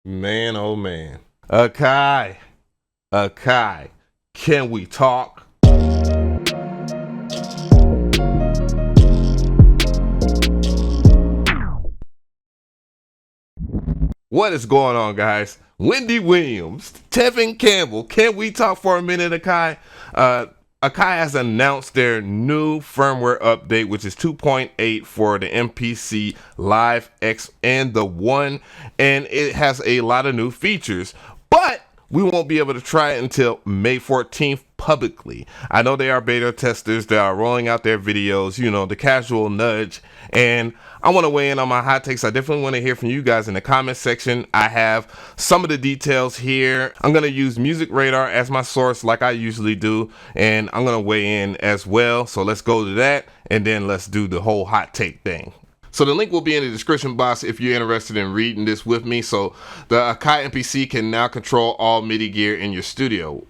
Man, oh man. AKAI, can we talk? What is going on, guys? Wendy Williams, Tevin Campbell, can we talk for a minute, AKAI? AKAI has announced their new firmware update, which is 2.8 for the MPC Live X and the One, and it has a lot of new features, but we won't be able to try it until May 14th publicly. I know they are beta testers that are rolling out their videos, you know, the casual nudge, and I want to weigh in on my hot takes. I definitely want to hear from you guys in the comment section. I have some of the details here. I'm going to use Music Radar as my source like I usually do, and I'm going to weigh in as well. So let's go to that, and then let's do the whole hot take thing. So the link will be in the description box if you're interested in reading this with me. So the AKAI MPC can now control all MIDI gear in your studio.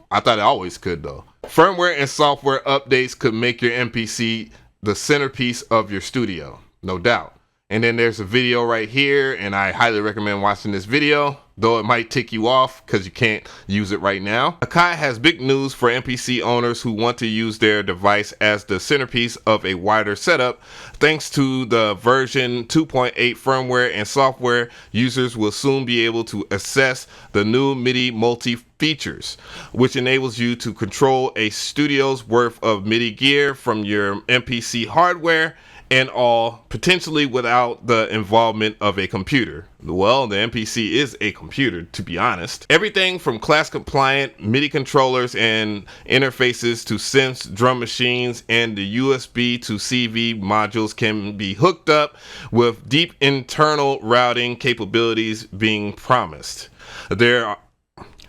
I thought it always could though. Firmware and software updates could make your MPC the centerpiece of your studio, no doubt. And then there's a video right here, and I highly recommend watching this video, though it might tick you off because you can't use it right now. AKAI has big news for MPC owners who want to use their device as the centerpiece of a wider setup. Thanks to the version 2.8 firmware and software, users will soon be able to access the new MIDI multi features, which enables you to control a studio's worth of MIDI gear from your MPC hardware and all, potentially without the involvement of a computer. Well, the MPC is a computer, to be honest. Everything from class compliant MIDI controllers and interfaces to synths, drum machines, and the USB to CV modules can be hooked up, with deep internal routing capabilities being promised.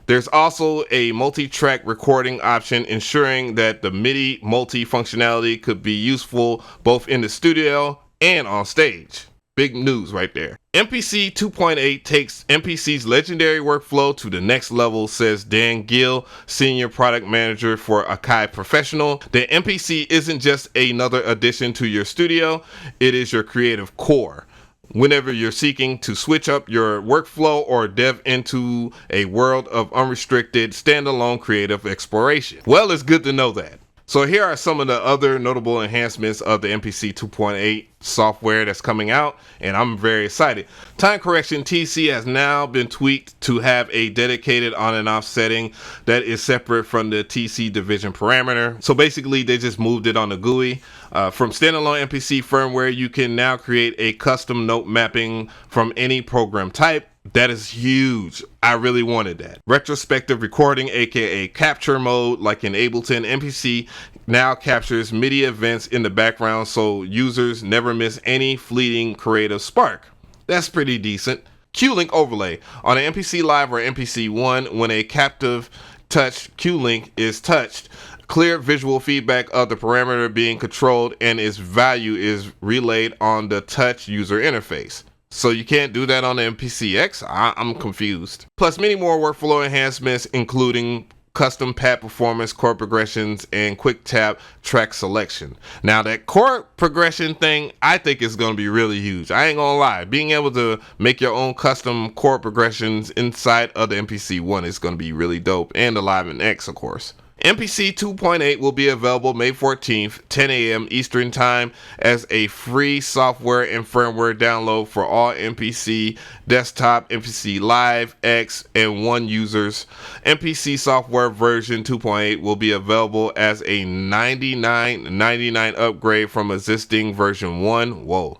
There's also a multi-track recording option, ensuring that the MIDI multi-functionality could be useful both in the studio and on stage. Big news right there. MPC 2.8 takes MPC's legendary workflow to the next level, says Dan Gill, Senior Product Manager for AKAI Professional. The MPC isn't just another addition to your studio, it is your creative core. Whenever you're seeking to switch up your workflow or delve into a world of unrestricted, standalone creative exploration. Well, it's good to know that. So here are some of the other notable enhancements of the MPC 2.8 software that's coming out, and I'm very excited. Time correction TC has now been tweaked to have a dedicated on and off setting that is separate from the TC division parameter. So basically they just moved it on the GUI. From standalone MPC firmware, you can now create a custom note mapping from any program type. That is huge. I really wanted that. Retrospective recording, aka capture mode, like in Ableton, MPC now captures MIDI events in the background so users never miss any fleeting creative spark. That's pretty decent. Q-Link overlay. On an MPC Live or MPC One, when a captive touch Q-Link is touched, clear visual feedback of the parameter being controlled and its value is relayed on the touch user interface. So you can't do that on the MPC X? I'm confused. Plus many more workflow enhancements, including custom pad performance, chord progressions, and quick tap track selection. Now that chord progression thing, I think is going to be really huge. I ain't gonna lie. Being able to make your own custom chord progressions inside of the MPC One is going to be really dope. And the Live and X, of course. MPC 2.8 will be available May 14th, 10 a.m. Eastern Time as a free software and firmware download for all MPC Desktop, MPC Live, X, and One users. MPC software version 2.8 will be available as a $99.99 upgrade from existing version 1. Whoa.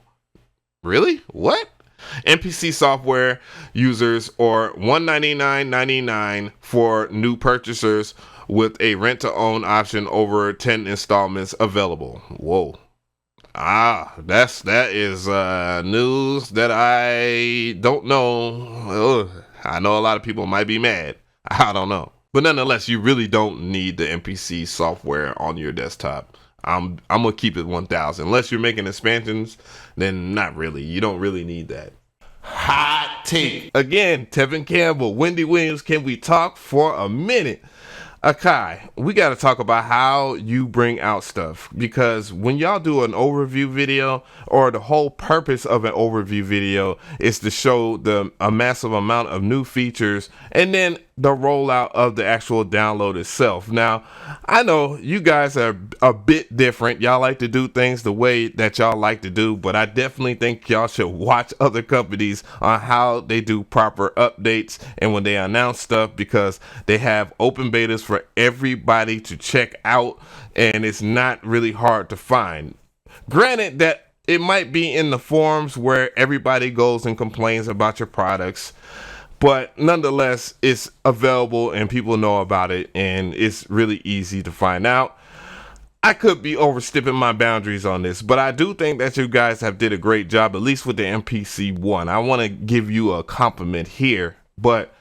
Really? What? MPC software users or $199.99 for new purchasers, with a rent-to-own option over 10 installments available. Whoa. That is news that I don't know. Ugh. I know a lot of people might be mad. I don't know. But nonetheless, you really don't need the MPC software on your desktop. I'm gonna keep it 1000. Unless you're making expansions, then not really. You don't really need that. Hot take. Again, Tevin Campbell, Wendy Williams, can we talk for a minute? Akai, we got to talk about how you bring out stuff, because when y'all do an overview video, or the whole purpose of an overview video is to show a massive amount of new features and then the rollout of the actual download itself. Now, I know you guys are a bit different. Y'all like to do things the way that y'all like to do, but I definitely think y'all should watch other companies on how they do proper updates and when they announce stuff, because they have open betas for everybody to check out, and it's not really hard to find. Granted that it might be in the forums where everybody goes and complains about your products, but nonetheless, it's available and people know about it, and it's really easy to find out. I could be overstepping my boundaries on this, but I do think that you guys have did a great job, at least with the MPC 1. I want to give you a compliment here, but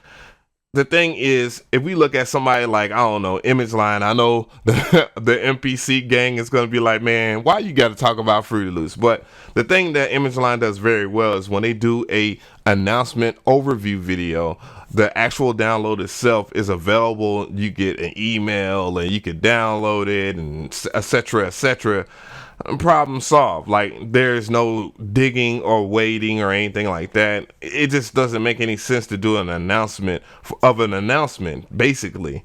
the thing is, if we look at somebody like, I don't know, Image Line, I know the MPC gang is going to be like, man, why you got to talk about Fruity Loops? But the thing that Image Line does very well is when they do a announcement overview video, the actual download itself is available. You get an email and you can download it, and etc., etc. Problem solved. Like, there's no digging or waiting or anything like that. It just doesn't make any sense to do an announcement of an announcement, basically.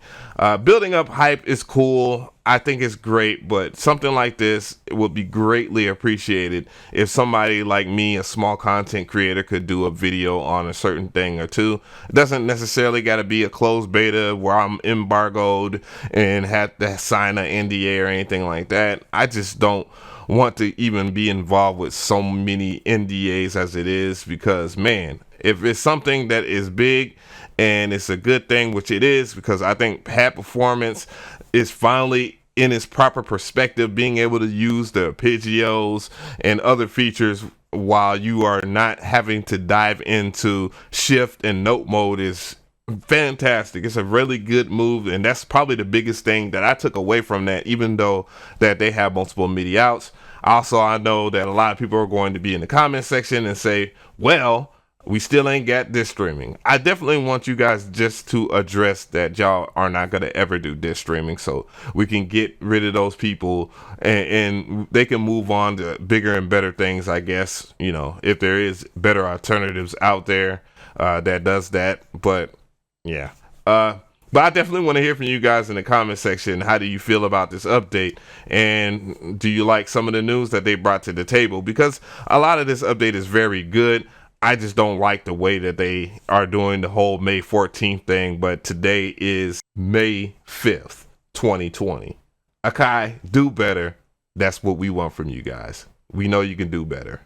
Building up hype is cool. I think it's great, but something like this would be greatly appreciated if somebody like me, a small content creator, could do a video on a certain thing or two. It doesn't necessarily got to be a closed beta where I'm embargoed and have to sign an NDA or anything like that. I just don't want to even be involved with so many NDAs as it is, because, man, if it's something that is big and it's a good thing, which it is, because I think pad performance is finally in its proper perspective, being able to use the arpeggios and other features while you are not having to dive into shift and note mode is fantastic. It's a really good move, and that's probably the biggest thing that I took away from that, even though that they have multiple MIDI outs. Also, I know that a lot of people are going to be in the comment section and say, well, we still ain't got disk streaming. I definitely want you guys just to address that y'all are not going to ever do disk streaming, so we can get rid of those people and they can move on to bigger and better things, I guess, you know, if there is better alternatives out there that does that. But yeah, but I definitely want to hear from you guys in the comment section. How do you feel about this update? And do you like some of the news that they brought to the table? Because a lot of this update is very good. I just don't like the way that they are doing the whole May 14th thing. But today is May 5th, 2020. Akai, do better. That's what we want from you guys. We know you can do better.